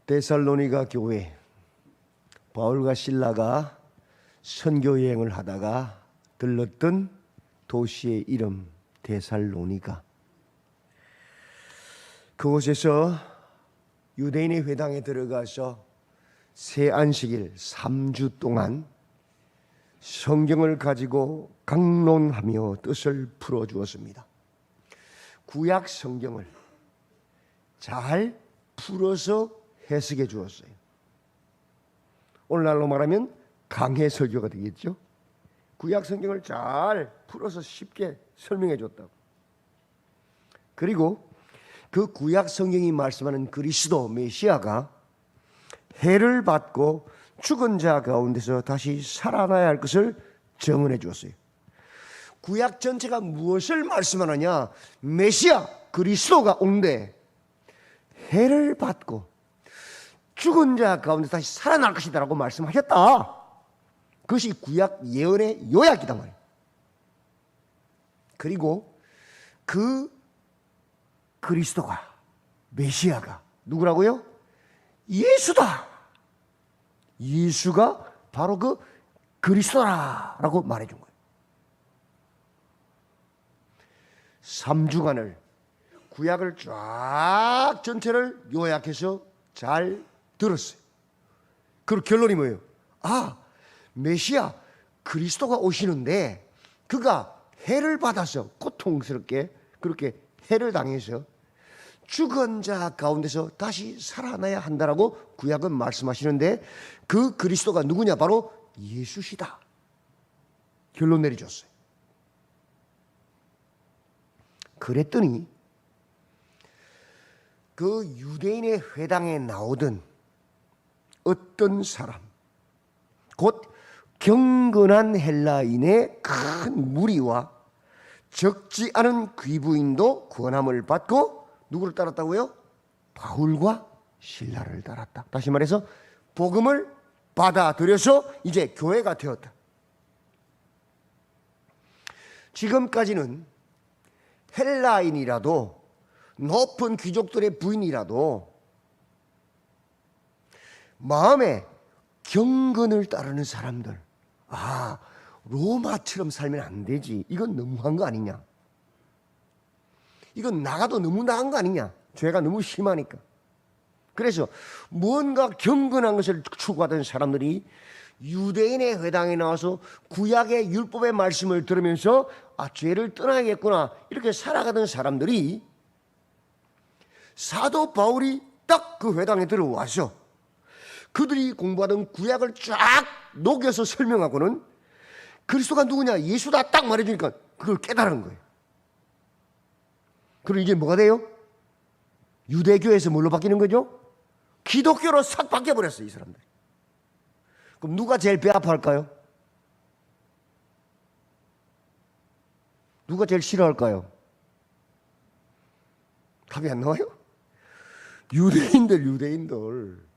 데살로니가 교회, 바울과 실라가 선교 여행을 하다가 들렀던 도시의 이름 데살로니가. 그곳에서 유대인의 회당에 들어가서 새 안식일 3주 동안 성경을 가지고 강론하며 뜻을 풀어주었습니다. 구약 성경을 잘 풀어서 해석해 주었어요. 오늘날로 말하면 강해 설교가 되겠죠. 구약 성경을 잘 풀어서 쉽게 설명해 줬다고. 그리고 그 구약 성경이 말씀하는 그리스도 메시아가 해를 받고 죽은 자 가운데서 다시 살아나야 할 것을 증언해 주었어요. 구약 전체가 무엇을 말씀하느냐? 메시아 그리스도가 오는데 해를 받고 죽은 자 가운데 다시 살아날 것이다 라고 말씀하셨다. 그것이 구약 예언의 요약이다 말이에요. 그리고 그 그리스도가, 메시아가 누구라고요? 예수다. 예수가 바로 그 그리스도라고 말해준 거예요. 3주간을 구약을 쫙 전체를 요약해서 잘 들었어요. 그리고 결론이 뭐예요? 메시아 그리스도가 오시는데 그가 해를 받아서 고통스럽게 그렇게 해를 당해서 죽은 자 가운데서 다시 살아나야 한다라고 구약은 말씀하시는데 그 그리스도가 누구냐? 바로 예수시다. 결론 내려줬어요. 그랬더니 그 유대인의 회당에 나오던 어떤 사람, 곧 경건한 헬라인의 큰 무리와 적지 않은 귀부인도 권함을 받고 누구를 따랐다고요? 바울과 실라를 따랐다. 다시 말해서 복음을 받아들여서 이제 교회가 되었다. 지금까지는 헬라인이라도 높은 귀족들의 부인이라도 마음에 경건을 따르는 사람들, 로마처럼 살면 안 되지, 이건 너무한 거 아니냐, 이건 나가도 너무 나간 거 아니냐, 죄가 너무 심하니까. 그래서 뭔가 경건한 것을 추구하던 사람들이 유대인의 회당에 나와서 구약의 율법의 말씀을 들으면서 죄를 떠나야겠구나 이렇게 살아가던 사람들이 사도 바울이 딱 그 회당에 들어와서 그들이 공부하던 구약을 쫙 녹여서 설명하고는 그리스도가 누구냐? 예수다 딱 말해주니까 그걸 깨달은 거예요. 그리고 이게 뭐가 돼요? 유대교에서 뭘로 바뀌는 거죠? 기독교로 싹 바뀌어버렸어요, 이 사람들이. 그럼 누가 제일 배 아파할까요? 누가 제일 싫어할까요? 답이 안 나와요? 유대인들.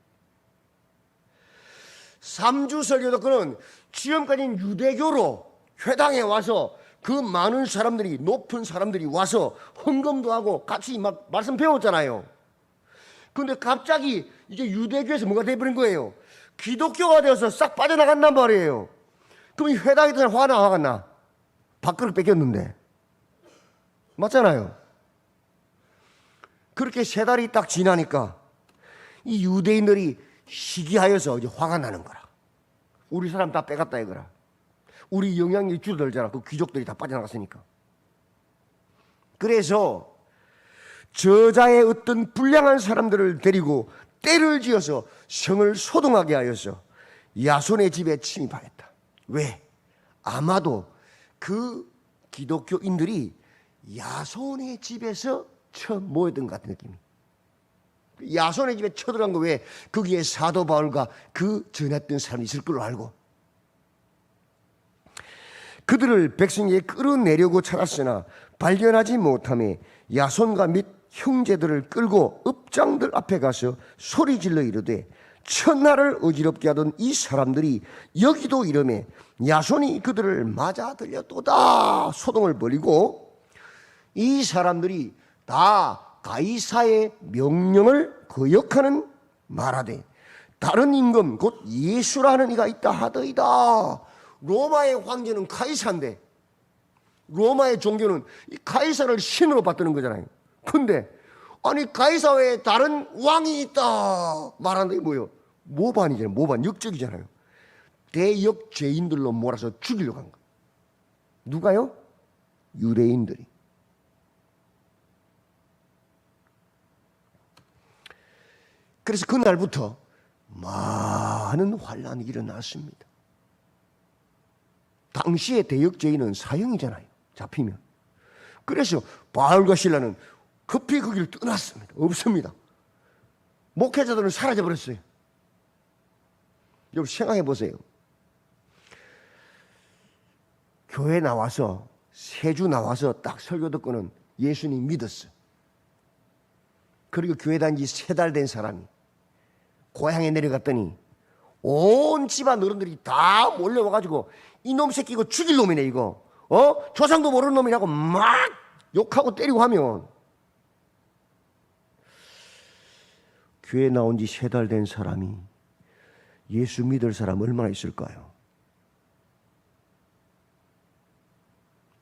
3주 설교 듣고는 지금까지는 유대교로 회당에 와서 그 많은 사람들이, 높은 사람들이 와서 헌금도 하고 같이 막 말씀 배웠잖아요. 그런데 갑자기 이제 유대교에서 뭐가 돼버린 거예요? 기독교가 되어서 싹 빠져나간단 말이에요. 그럼 이 회당에 대한 화가 나. 밥그릇 뺏겼는데. 맞잖아요. 그렇게 3달이 딱 지나니까 이 유대인들이 시기하여서 이제 화가 나는 거라. 우리 사람 다 빼갔다 이거라. 우리 영향력이 줄어들잖아. 그 귀족들이 다 빠져나갔으니까. 그래서 저자의 어떤 불량한 사람들을 데리고 때를 지어서 성을 소동하게 하여서 야손의 집에 침입하였다. 왜? 아마도 그 기독교인들이 야손의 집에서 처음 모였던 것 같은 느낌이. 야손의 집에 쳐들어간 거 왜? 거기에 사도 바울과 그 전했던 사람이 있을 걸로 알고 그들을 백성에게 끌어내려고 찾았으나 발견하지 못하며 야손과 및 형제들을 끌고 읍장들 앞에 가서 소리질러 이르되 천하를 어지럽게 하던 이 사람들이 여기도 이르매 야손이 그들을 맞아 들렸도다. 소동을 벌이고 이 사람들이 다 가이사의 명령을 거역하는 말하되 다른 임금 곧 예수라는 이가 있다 하더이다. 로마의 황제는 카이사인데 로마의 종교는 이 카이사를 신으로 받드는 거잖아요. 근데 아니 카이사 외에 다른 왕이 있다 말하는 게 뭐예요? 모반이잖아요. 모반, 역적이잖아요. 대역 죄인들로 몰아서 죽이려고 한 거예요. 누가요? 유대인들이. 그래서 그날부터 많은 환란이 일어났습니다. 당시의 대역 죄인은 사형이잖아요. 잡히면. 그래서 바울과 실라는 급히 그 길을 떠났습니다. 없습니다. 목회자들은 사라져버렸어요. 여러분 생각해 보세요. 교회 나와서 세주 나와서 딱 설교 듣고는 예수님 믿었어. 그리고 교회 다닌 지 3달 된 사람이 고향에 내려갔더니 온 집안 어른들이 다 몰려와가지고 이놈 새끼 이거 죽일 놈이네 이거. 조상도 모르는 놈이라고 막 욕하고 때리고 하면 교회 나온 지 3달 된 사람이 예수 믿을 사람 얼마나 있을까요?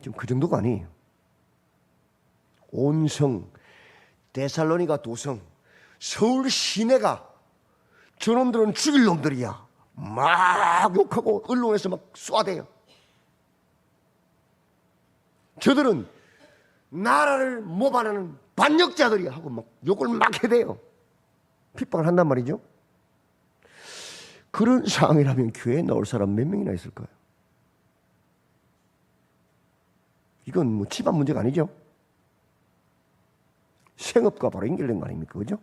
지금 그 정도가 아니에요. 온 성, 데살로니가 도성, 서울 시내가 저놈들은 죽일 놈들이야. 막 욕하고 언론에서 막 쏘아대요. 저들은 나라를 모반하는 반역자들이야 하고 막 욕을 막 해대요. 핍박을 한단 말이죠. 그런 상황이라면 교회에 나올 사람 몇 명이나 있을까요? 이건 뭐 집안 문제가 아니죠. 생업과 바로 연결된 거 아닙니까? 그죠?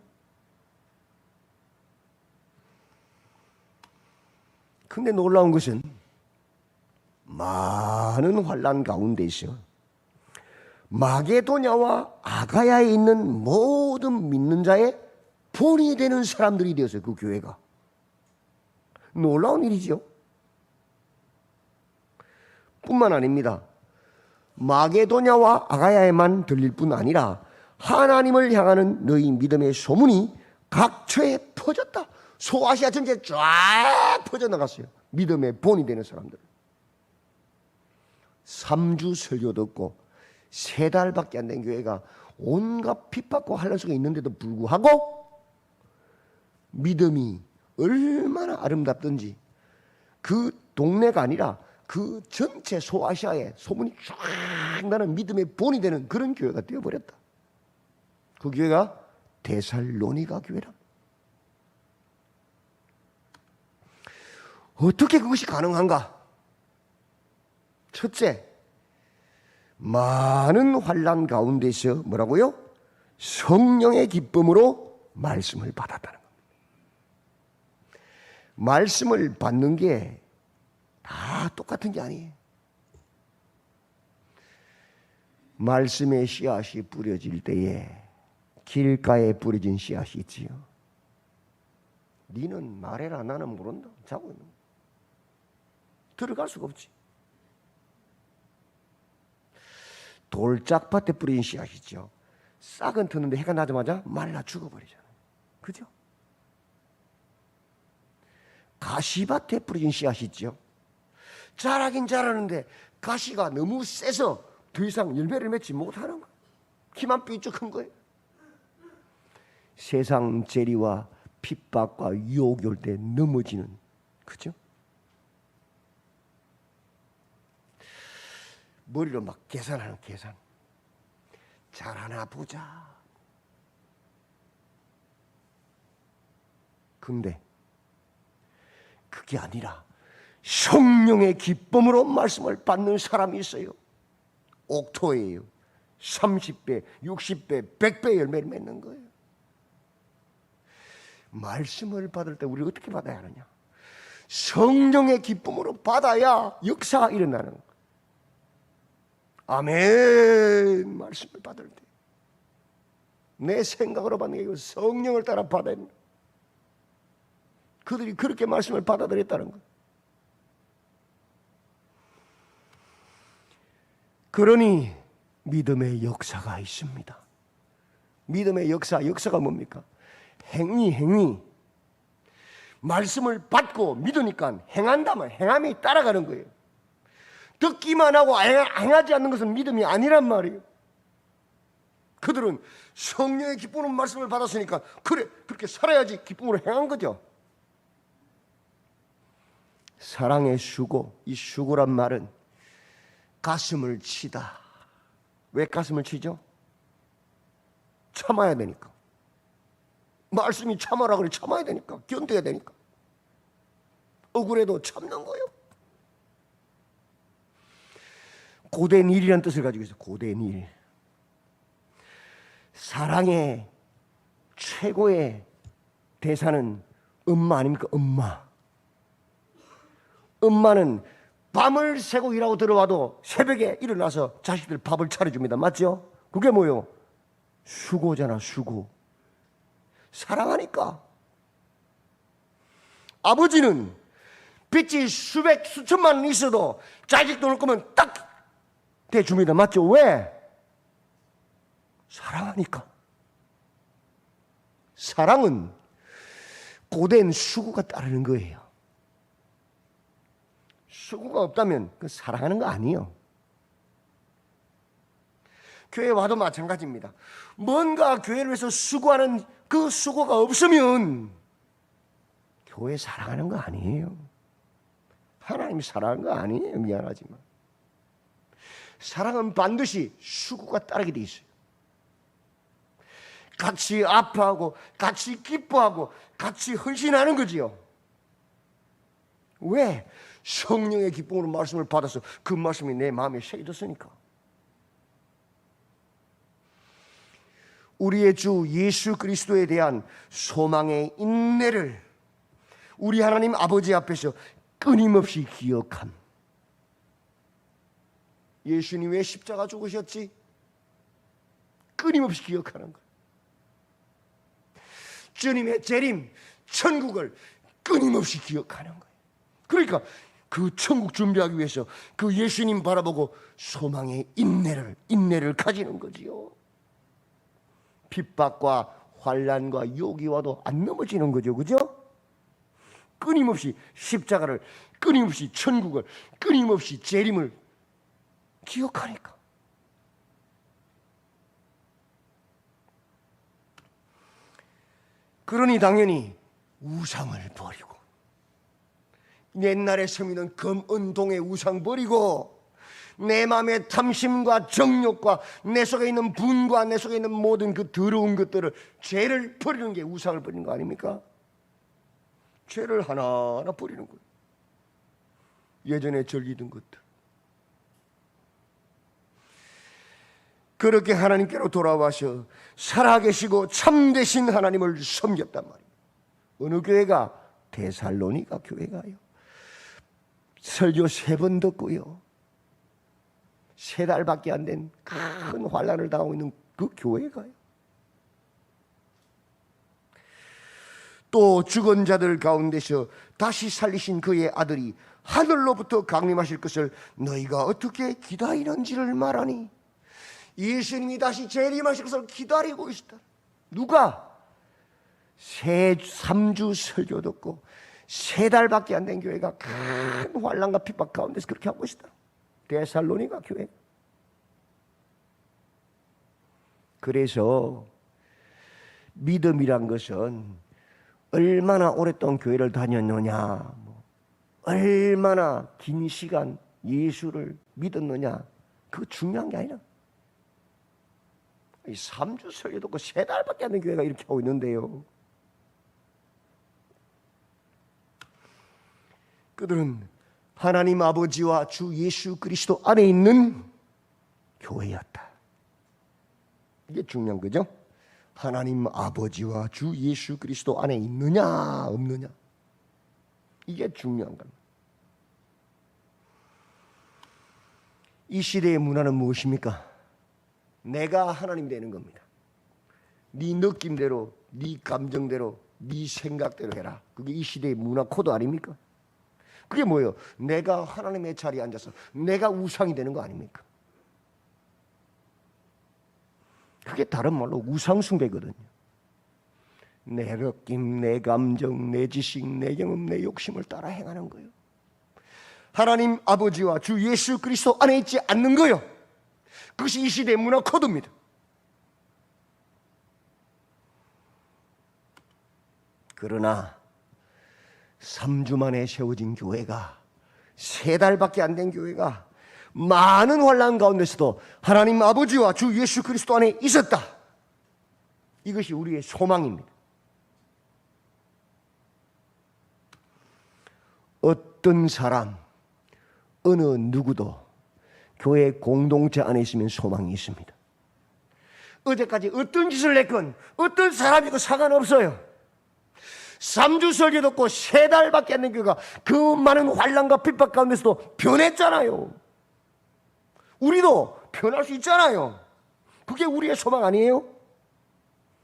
근데 놀라운 것은 많은 환란 가운데서 마게도냐와 아가야에 있는 모든 믿는 자의 본이 되는 사람들이 되었어요. 그 교회가. 놀라운 일이죠. 뿐만 아닙니다. 마게도냐와 아가야에만 들릴 뿐 아니라 하나님을 향하는 너희 믿음의 소문이 각처에 퍼졌다. 소아시아 전체에 쫙 퍼져나갔어요. 믿음의 본이 되는 사람들. 3주 설교 듣고 3달밖에 안 된 교회가 온갖 핍박과 환란 속에 있는데도 불구하고 믿음이 얼마나 아름답든지 그 동네가 아니라 그 전체 소아시아에 소문이 쫙 나는 믿음의 본이 되는 그런 교회가 되어버렸다. 그 교회가 데살로니가 교회라. 어떻게 그것이 가능한가? 첫째, 많은 환란 가운데서 뭐라고요? 성령의 기쁨으로 말씀을 받았다는 겁니다. 말씀을 받는 게 다 똑같은 게 아니에요. 말씀의 씨앗이 뿌려질 때에 길가에 뿌려진 씨앗이 있지요. 니는 말해라 나는 모른다. 자고 있는 거야. 들어갈 수가 없지. 돌짝밭에 뿌려진 씨앗이 있죠. 싹은 트는데 해가 나자마자 말라 죽어버리잖아요. 그죠? 가시밭에 뿌려진 씨앗이 있죠. 자라긴 자라는데 가시가 너무 세서 더 이상 열매를 맺지 못하는 거예요. 키만 삐죽한 거예요. 세상 재리와 핍박과 유혹이 올 때 넘어지는, 그죠? 머리로 막 계산하는 계산. 잘하나 보자. 근데 그게 아니라 성령의 기쁨으로 말씀을 받는 사람이 있어요. 옥토예요. 30배, 60배, 100배 열매를 맺는 거예요. 말씀을 받을 때 우리 어떻게 받아야 하느냐? 성령의 기쁨으로 받아야 역사가 일어나는 거예요. 아멘. 말씀을 받을 때 내 생각으로 받는 게 아니고 성령을 따라 받아야 합니다. 그들이 그렇게 말씀을 받아들였다는 거예요. 그러니 믿음의 역사가 있습니다. 믿음의 역사가 뭡니까? 행위. 말씀을 받고 믿으니까 행한다면 행함이 따라가는 거예요. 듣기만 하고 행하지 않는 것은 믿음이 아니란 말이에요. 그들은 성령의 기쁨으로 말씀을 받았으니까 그래 그렇게 살아야지 기쁨으로 행한 거죠. 사랑의 수고, 이 수고란 말은 가슴을 치다. 왜 가슴을 치죠? 참아야 되니까. 말씀이 참아라 그래 참아야 되니까. 견뎌야 되니까. 억울해도 참는 거예요. 고된 일이라는 뜻을 가지고 있어요. 고된 일. 사랑의 최고의 대사는 엄마 아닙니까? 엄마. 엄마는 밤을 새고 일하고 들어와도 새벽에 일어나서 자식들 밥을 차려줍니다. 맞죠? 그게 뭐요? 수고잖아, 수고. 사랑하니까. 아버지는 빚이 수백, 수천만 원 있어도 자식 돈을 거면 딱 대줍니다. 맞죠? 왜? 사랑하니까. 사랑은 고된 수고가 따르는 거예요. 수고가 없다면 그 사랑하는 거 아니에요. 교회 와도 마찬가지입니다. 뭔가 교회를 위해서 수고하는 그 수고가 없으면 교회 사랑하는 거 아니에요. 하나님이 사랑하는 거 아니에요. 미안하지만. 사랑은 반드시 수고가 따르게 돼 있어요. 같이 아파하고 같이 기뻐하고 같이 헌신하는 거지요. 왜? 성령의 기쁨으로 말씀을 받아서 그 말씀이 내 마음에 새겨졌으니까. 우리의 주 예수 그리스도에 대한 소망의 인내를 우리 하나님 아버지 앞에서 끊임없이 기억함. 예수님 왜 십자가 죽으셨지? 끊임없이 기억하는 거예요. 주님의 재림, 천국을 끊임없이 기억하는 거예요. 그러니까 그 천국 준비하기 위해서 그 예수님 바라보고 소망의 인내를 가지는 거지요. 핍박과 환난과 유혹이 와도 안 넘어지는 거죠. 그죠? 끊임없이 십자가를, 끊임없이 천국을, 끊임없이 재림을 기억하니까. 그러니 당연히 우상을 버리고, 옛날에 섬이는 금은동의 우상 버리고, 내 마음의 탐심과 정욕과 내 속에 있는 분과 내 속에 있는 모든 그 더러운 것들을, 죄를 버리는 게 우상을 버리는 거 아닙니까? 죄를 하나하나 버리는 거예요. 예전에 즐기던 것들. 그렇게 하나님께로 돌아와서 살아계시고 참되신 하나님을 섬겼단 말이에요. 어느 교회가? 데살로니가 교회가요. 설교 3번 듣고요. 3달밖에 안 된 큰 환난을 당하고 있는 그 교회가요. 또 죽은 자들 가운데서 다시 살리신 그의 아들이 하늘로부터 강림하실 것을 너희가 어떻게 기다리는지를 말하니, 예수님이 다시 재림하실 것을 기다리고 있다. 누가? 3주 설교 듣고 3달밖에 안 된 교회가 큰 환난과 핍박 가운데서 그렇게 하고 있다. 데살로니가 교회. 그래서 믿음이란 것은 얼마나 오랫동안 교회를 다녔느냐, 얼마나 긴 시간 예수를 믿었느냐, 그거 중요한 게 아니라 3주 설교 듣고 3달밖에 안 된 교회가 이렇게 하고 있는데요. 그들은 하나님 아버지와 주 예수 그리스도 안에 있는 교회였다. 이게 중요한 거죠. 하나님 아버지와 주 예수 그리스도 안에 있느냐 없느냐, 이게 중요한 겁니다. 이 시대의 문화는 무엇입니까? 내가 하나님 되는 겁니다. 네 느낌대로, 네 감정대로, 네 생각대로 해라. 그게 이 시대의 문화 코드 아닙니까? 그게 뭐예요? 내가 하나님의 자리에 앉아서 내가 우상이 되는 거 아닙니까? 그게 다른 말로 우상 숭배거든요. 내 느낌, 내 감정, 내 지식, 내 경험, 내 욕심을 따라 행하는 거예요. 하나님 아버지와 주 예수 그리스도 안에 있지 않는 거예요. 그것이 이 시대의 문화 코드입니다. 그러나 3주 만에 세워진 교회가, 3달밖에 안 된 교회가 많은 환난 가운데서도 하나님 아버지와 주 예수 그리스도 안에 있었다. 이것이 우리의 소망입니다. 어떤 사람, 어느 누구도 교회 공동체 안에 있으면 소망이 있습니다. 어제까지 어떤 짓을 했건 어떤 사람이고 상관없어요. 3주 설교 듣고 3달밖에 안 된 교회가 그 많은 환난과 핍박 가운데서도 변했잖아요. 우리도 변할 수 있잖아요. 그게 우리의 소망 아니에요?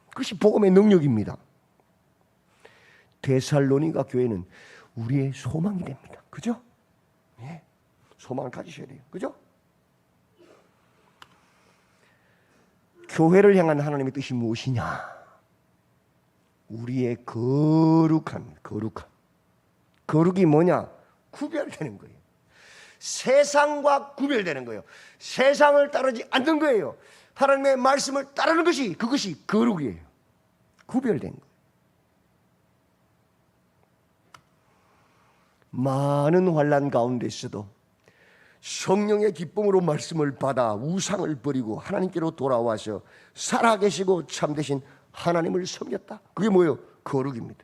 그것이 복음의 능력입니다. 데살로니가 교회는 우리의 소망이 됩니다. 그죠? 예. 소망을 가지셔야 돼요. 그죠? 교회를 향한 하나님의 뜻이 무엇이냐? 우리의 거룩함. 거룩이 뭐냐? 구별되는 거예요. 세상과 구별되는 거예요. 세상을 따르지 않는 거예요. 하나님의 말씀을 따르는 것이, 그것이 거룩이에요. 구별된 거예요. 많은 환난 가운데서도 성령의 기쁨으로 말씀을 받아 우상을 버리고 하나님께로 돌아와서 살아계시고 참되신 하나님을 섬겼다. 그게 뭐예요? 거룩입니다.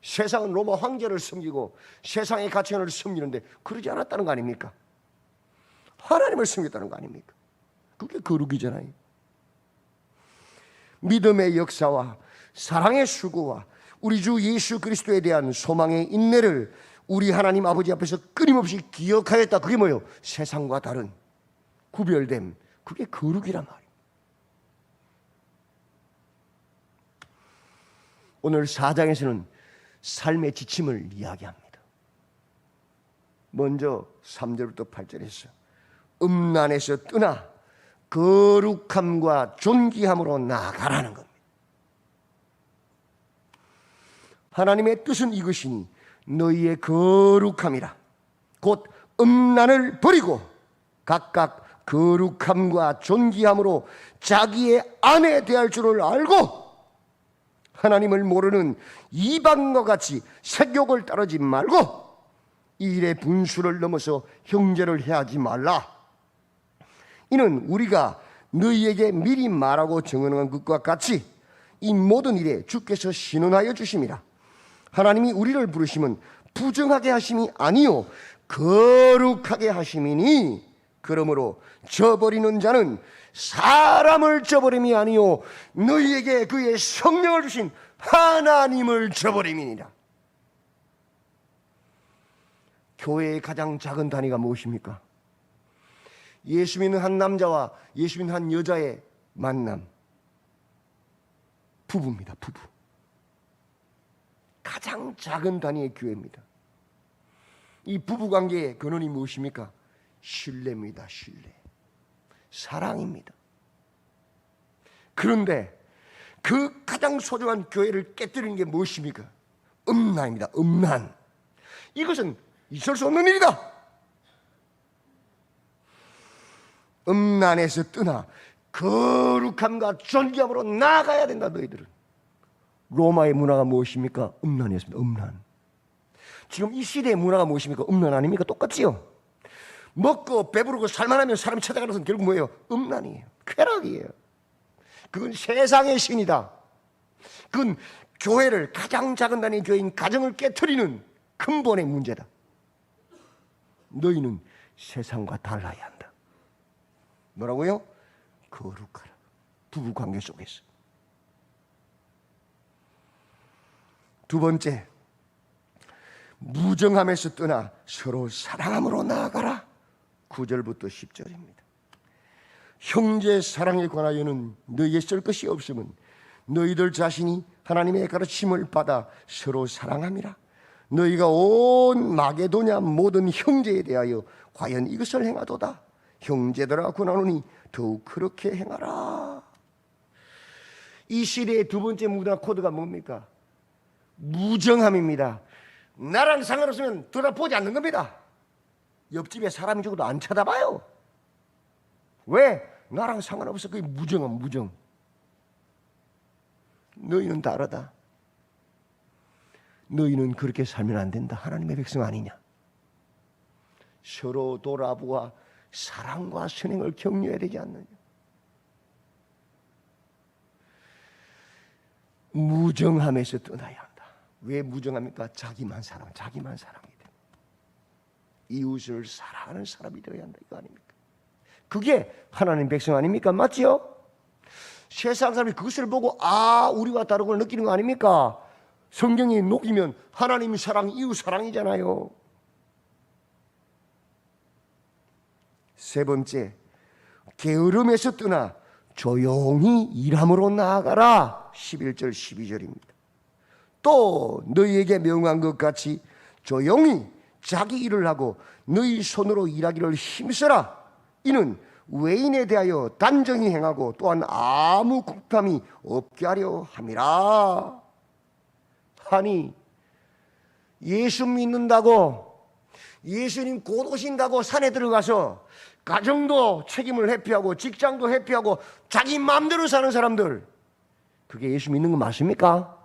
세상은 로마 황제를 섬기고 세상의 가치관을 섬기는데 그러지 않았다는 거 아닙니까? 하나님을 섬겼다는 거 아닙니까? 그게 거룩이잖아요. 믿음의 역사와 사랑의 수고와 우리 주 예수 그리스도에 대한 소망의 인내를 우리 하나님 아버지 앞에서 끊임없이 기억하였다. 그게 뭐예요? 세상과 다른 구별됨. 그게 거룩이란 말이에요. 오늘 4장에서는 삶의 지침을 이야기합니다. 먼저 3절부터 8절에서 음란에서 떠나 거룩함과 존귀함으로 나아가라는 겁니다. 하나님의 뜻은 이것이니 너희의 거룩함이라. 곧 음란을 버리고 각각 거룩함과 존귀함으로 자기의 아내 대할 줄을 알고 하나님을 모르는 이방과 같이 색욕을 따르지 말고 이 일의 분수를 넘어서 형제를 해하지 말라. 이는 우리가 너희에게 미리 말하고 정언한 것과 같이 이 모든 일에 주께서 신원하여 주심이라. 하나님이 우리를 부르심은 부정하게 하심이 아니요 거룩하게 하심이니 그러므로 저버리는 자는 사람을 저버림이 아니요 너희에게 그의 성령을 주신 하나님을 저버림이니라. 교회의 가장 작은 단위가 무엇입니까? 예수 믿는 한 남자와 예수 믿는 한 여자의 만남. 부부입니다. 부부. 가장 작은 단위의 교회입니다. 이 부부관계의 근원이 무엇입니까? 신뢰입니다. 신뢰. 사랑입니다. 그런데 그 가장 소중한 교회를 깨뜨리는 게 무엇입니까? 음란입니다. 음란. 이것은 있을 수 없는 일이다. 음란에서 떠나 거룩함과 존귀함으로 나아가야 된다. 너희들은. 로마의 문화가 무엇입니까? 음란이었습니다. 음란. 지금 이 시대의 문화가 무엇입니까? 음란 아닙니까? 똑같지요. 먹고 배부르고 살만하면 사람이 찾아가는 것은 결국 뭐예요? 음란이에요. 쾌락이에요. 그건 세상의 신이다. 그건 교회를, 가장 작은 단위 교회인 가정을 깨트리는 근본의 문제다. 너희는 세상과 달라야 한다. 뭐라고요? 거룩하라. 부부관계 속에서. 두 번째, 무정함에서 떠나 서로 사랑함으로 나아가라. 9절부터 10절입니다. 형제 사랑에 관하여는 너희에 쓸 것이 없음은 너희들 자신이 하나님의 가르침을 받아 서로 사랑함이라. 너희가 온 마게도냐 모든 형제에 대하여 과연 이것을 행하도다. 형제들아 권하노니 더욱 그렇게 행하라. 이 시대의 두 번째 문화 코드가 뭡니까? 무정함입니다. 나랑 상관없으면 돌아보지 않는 겁니다. 옆집에 사람이 죽어도 안 쳐다봐요. 왜? 나랑 상관없어. 그게 무정함, 무정. 너희는 다르다. 너희는 그렇게 살면 안 된다. 하나님의 백성 아니냐? 서로 돌아보아 사랑과 선행을 격려해야 되지 않느냐? 무정함에서 떠나야 한다. 왜 무정합니까? 자기만 사랑하기 때문에. 이웃을 사랑하는 사람이 되어야 한다. 이거 아닙니까? 그게 하나님 백성 아닙니까? 맞지요? 세상 사람이 그것을 보고 우리와 다르구나 느끼는 거 아닙니까? 성경이 녹이면 하나님 사랑, 이웃 사랑이잖아요. 세 번째, 게으름에서 떠나 조용히 일함으로 나아가라. 11절 12절입니다. 또 너희에게 명한 것 같이 조용히 자기 일을 하고 너희 손으로 일하기를 힘써라. 이는 외인에 대하여 단정히 행하고 또한 아무 국탐이 없게 하려 함이라. 아니, 예수 믿는다고, 예수님 곧 오신다고 산에 들어가서 가정도 책임을 회피하고 직장도 회피하고 자기 마음대로 사는 사람들, 그게 예수 믿는 거 맞습니까?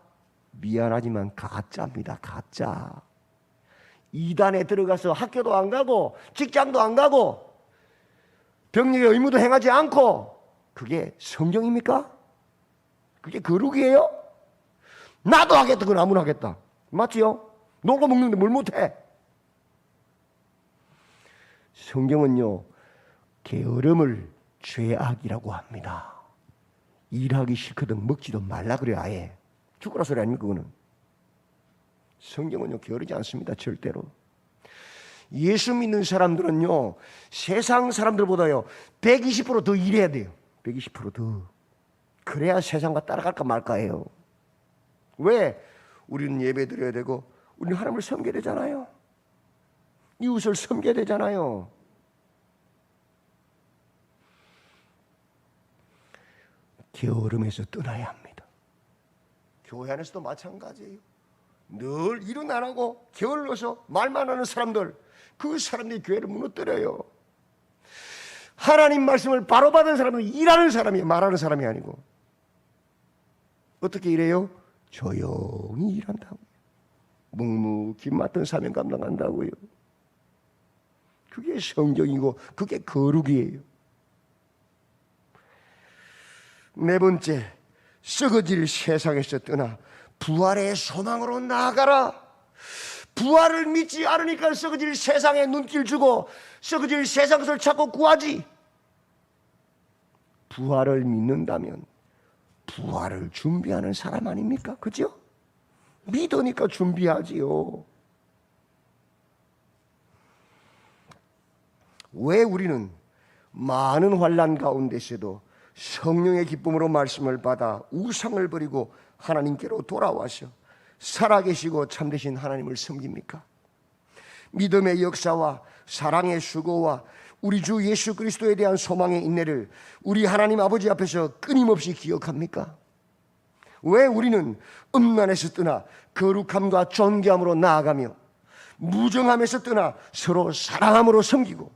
미안하지만 가짜입니다. 가짜. 이단에 들어가서 학교도 안 가고 직장도 안 가고 병력의 의무도 행하지 않고, 그게 성경입니까? 그게 거룩이에요? 나도 하겠다. 그건 아무나 하겠다. 맞지요? 놀고 먹는데 뭘 못해? 성경은요, 게으름을 죄악이라고 합니다. 일하기 싫거든 먹지도 말라 그래요. 아예 죽으라 소리 아닙니까? 그거는. 성경은요 게으르지 않습니다. 절대로. 예수 믿는 사람들은요 세상 사람들보다요 120% 더 일해야 돼요. 120% 더. 그래야 세상과 따라갈까 말까예요. 왜? 우리는 예배 드려야 되고 우리는 하나님을 섬겨야 되잖아요. 이웃을 섬겨야 되잖아요. 게으름에서 떠나야 합니다. 교회 안에서도 마찬가지예요. 늘 일은 안 하고 게을러서 말만 하는 사람들, 그 사람들이 교회를 무너뜨려요. 하나님 말씀을 바로 받은 사람은 일하는 사람이에요. 말하는 사람이 아니고. 어떻게 일해요? 조용히 일한다고요. 묵묵히 맡은 사명 감당한다고요. 그게 성경이고 그게 거룩이에요. 네 번째, 썩어질 세상에서 떠나 부활의 소망으로 나아가라. 부활을 믿지 않으니까 썩어질 세상에 눈길 주고 썩어질 세상 것을 찾고 구하지. 부활을 믿는다면 부활을 준비하는 사람 아닙니까? 그죠? 믿으니까 준비하지요. 왜 우리는 많은 환난 가운데서도 성령의 기쁨으로 말씀을 받아 우상을 버리고 하나님께로 돌아와서 살아계시고 참되신 하나님을 섬깁니까? 믿음의 역사와 사랑의 수고와 우리 주 예수 그리스도에 대한 소망의 인내를 우리 하나님 아버지 앞에서 끊임없이 기억합니까? 왜 우리는 음란에서 떠나 거룩함과 존귀함으로 나아가며 무정함에서 떠나 서로 사랑함으로 섬기고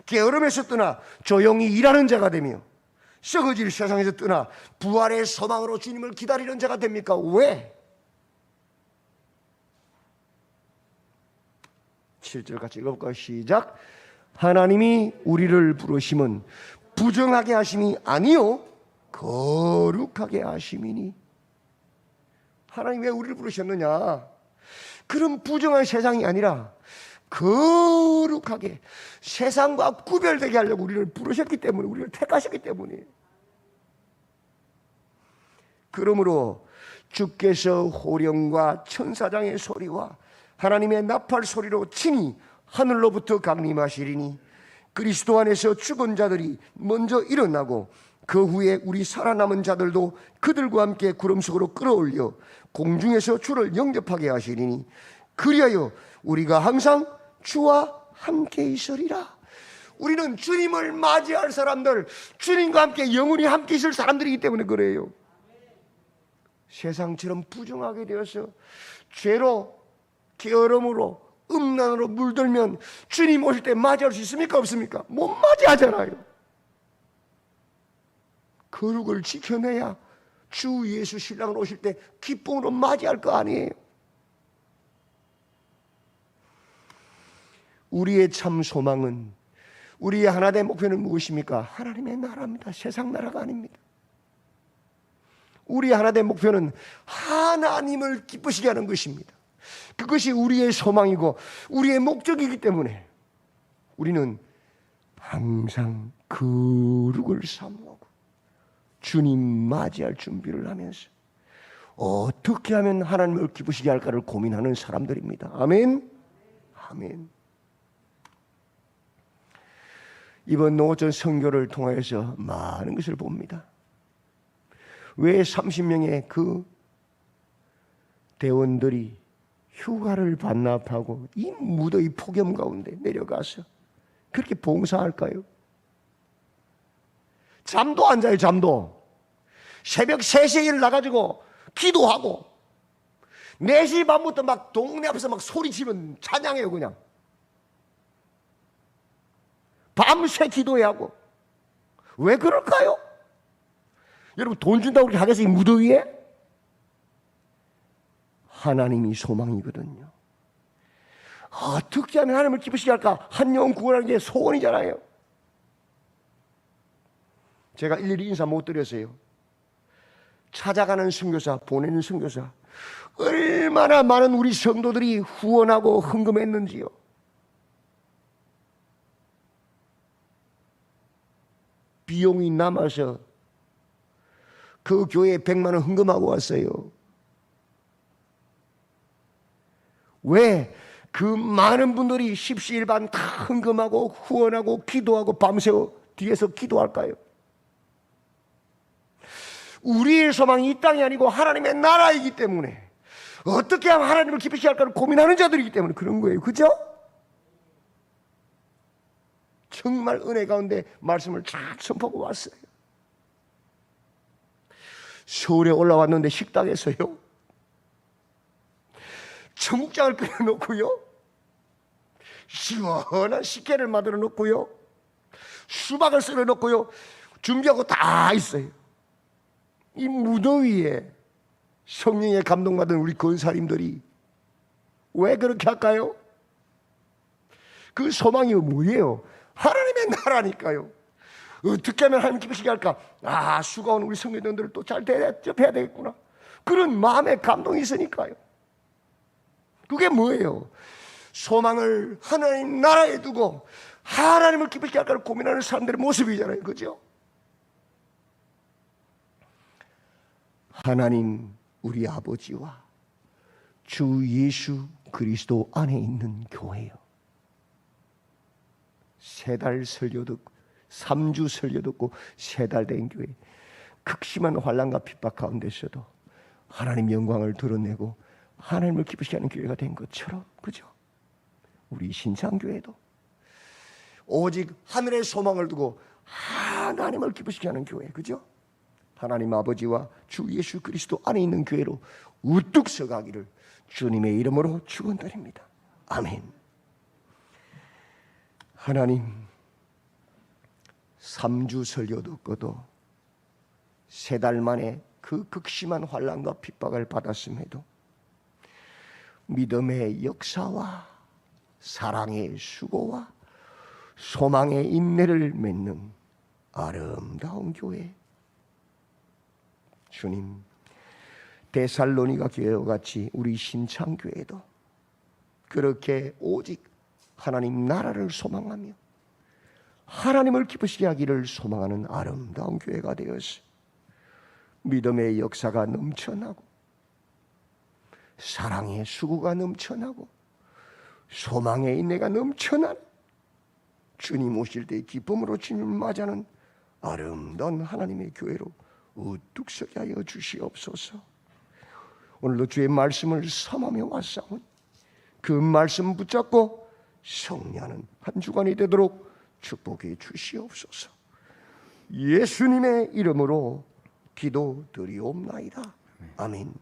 게으름에서 떠나 조용히 일하는 자가 되며 썩어질 세상에서 떠나 부활의 소망으로 주님을 기다리는 자가 됩니까? 왜? 7절 같이 읽어볼까요? 시작. 하나님이 우리를 부르심은 부정하게 하심이 아니요 거룩하게 하심이니. 하나님 왜 우리를 부르셨느냐? 그런 부정한 세상이 아니라 거룩하게 세상과 구별되게 하려고 우리를 부르셨기 때문에, 우리를 택하셨기 때문에. 그러므로 주께서 호령과 천사장의 소리와 하나님의 나팔 소리로 친히 하늘로부터 강림하시리니 그리스도 안에서 죽은 자들이 먼저 일어나고 그 후에 우리 살아남은 자들도 그들과 함께 구름 속으로 끌어올려 공중에서 주를 영접하게 하시리니 그리하여 우리가 항상 주와 함께 있으리라. 우리는 주님을 맞이할 사람들, 주님과 함께 영원히 함께 있을 사람들이기 때문에 그래요. 세상처럼 부정하게 되어서 죄로, 게으름으로, 음란으로 물들면 주님 오실 때 맞이할 수 있습니까? 없습니까? 못 맞이하잖아요. 거룩을 지켜내야 주 예수 신랑을 오실 때 기쁨으로 맞이할 거 아니에요. 우리의 참 소망은, 우리의 하나된 목표는 무엇입니까? 하나님의 나라입니다. 세상 나라가 아닙니다. 우리의 하나된 목표는 하나님을 기쁘시게 하는 것입니다. 그것이 우리의 소망이고 우리의 목적이기 때문에 우리는 항상 거룩을 사모하고 주님 맞이할 준비를 하면서 어떻게 하면 하나님을 기쁘시게 할까를 고민하는 사람들입니다. 아멘. 아멘. 이번 노전 선교를 통해서 많은 것을 봅니다. 왜 30명의 그 대원들이 휴가를 반납하고 이 무더위 폭염 가운데 내려가서 그렇게 봉사할까요? 잠도 안 자요. 잠도. 새벽 3시에 일어나가지고 기도하고 4시 반부터 막 동네 앞에서 막 소리치면 찬양해요. 그냥 밤새 기도해야 하고. 왜 그럴까요? 여러분, 돈 준다고 그렇게 하겠어요? 이 무더위에? 하나님이 소망이거든요. 어떻게 하면 하나님을 기쁘시게 할까? 한 영혼 구원하는 게 소원이잖아요. 제가 일일이 인사 못 드렸어요. 찾아가는 선교사, 보내는 선교사, 얼마나 많은 우리 성도들이 후원하고 헌금했는지요. 비용이 남아서 그 교회에 100만 원 헌금하고 왔어요. 왜? 그 많은 분들이 십시일반 다 헌금하고 후원하고 기도하고 밤새워 뒤에서 기도할까요? 우리의 소망이 이 땅이 아니고 하나님의 나라이기 때문에 어떻게 하면 하나님을 기쁘시게 할까를 고민하는 자들이기 때문에 그런 거예요. 그죠? 정말 은혜 가운데 말씀을 잘 선포하고 왔어요. 서울에 올라왔는데 식당에서요, 청국장을 끓여놓고요, 시원한 식혜를 만들어 놓고요, 수박을 썰어 놓고요, 준비하고 다 있어요. 이 무더위에 성령의 감동받은 우리 권사님들이 왜 그렇게 할까요? 그 소망이 뭐예요? 하나님의 나라니까요. 어떻게 하면 하나님 기쁘시게 할까? 아, 수고한 우리 성도님들을 또 잘 대접해야 되겠구나. 그런 마음의 감동이 있으니까요. 그게 뭐예요? 소망을 하나님 나라에 두고 하나님을 기쁘시게 할까를 고민하는 사람들의 모습이잖아요. 그죠? 하나님 우리 아버지와 주 예수 그리스도 안에 있는 교회요. 3달 설교 듣고 3주 설교 듣고 3달 된 교회, 극심한 환난과 핍박 가운데서도 하나님 영광을 드러내고 하나님을 기쁘시게 하는 교회가 된 것처럼, 그죠? 우리 신창교회도 오직 하늘의 소망을 두고 하나님을 기쁘시게 하는 교회, 그죠? 하나님 아버지와 주 예수 그리스도 안에 있는 교회로 우뚝 서가기를 주님의 이름으로 축원드립니다. 아멘. 하나님, 3주 설교 듣고도 3달 만에 그 극심한 환난과 핍박을 받았음에도 믿음의 역사와 사랑의 수고와 소망의 인내를 맺는 아름다운 교회, 주님, 데살로니가 교회와 같이 우리 신창교회도 그렇게 오직 하나님 나라를 소망하며 하나님을 기쁘시게 하기를 소망하는 아름다운 교회가 되어서 믿음의 역사가 넘쳐나고 사랑의 수고가 넘쳐나고 소망의 인내가 넘쳐나는 주님 오실 때의 기쁨으로 주님을 맞이하는 아름다운 하나님의 교회로 우뚝 서게 하여 주시옵소서. 오늘도 주의 말씀을 삼하며 왔사오니 그 말씀 붙잡고 성령하는 한 주간이 되도록 축복해 주시옵소서. 예수님의 이름으로 기도드리옵나이다. 아멘.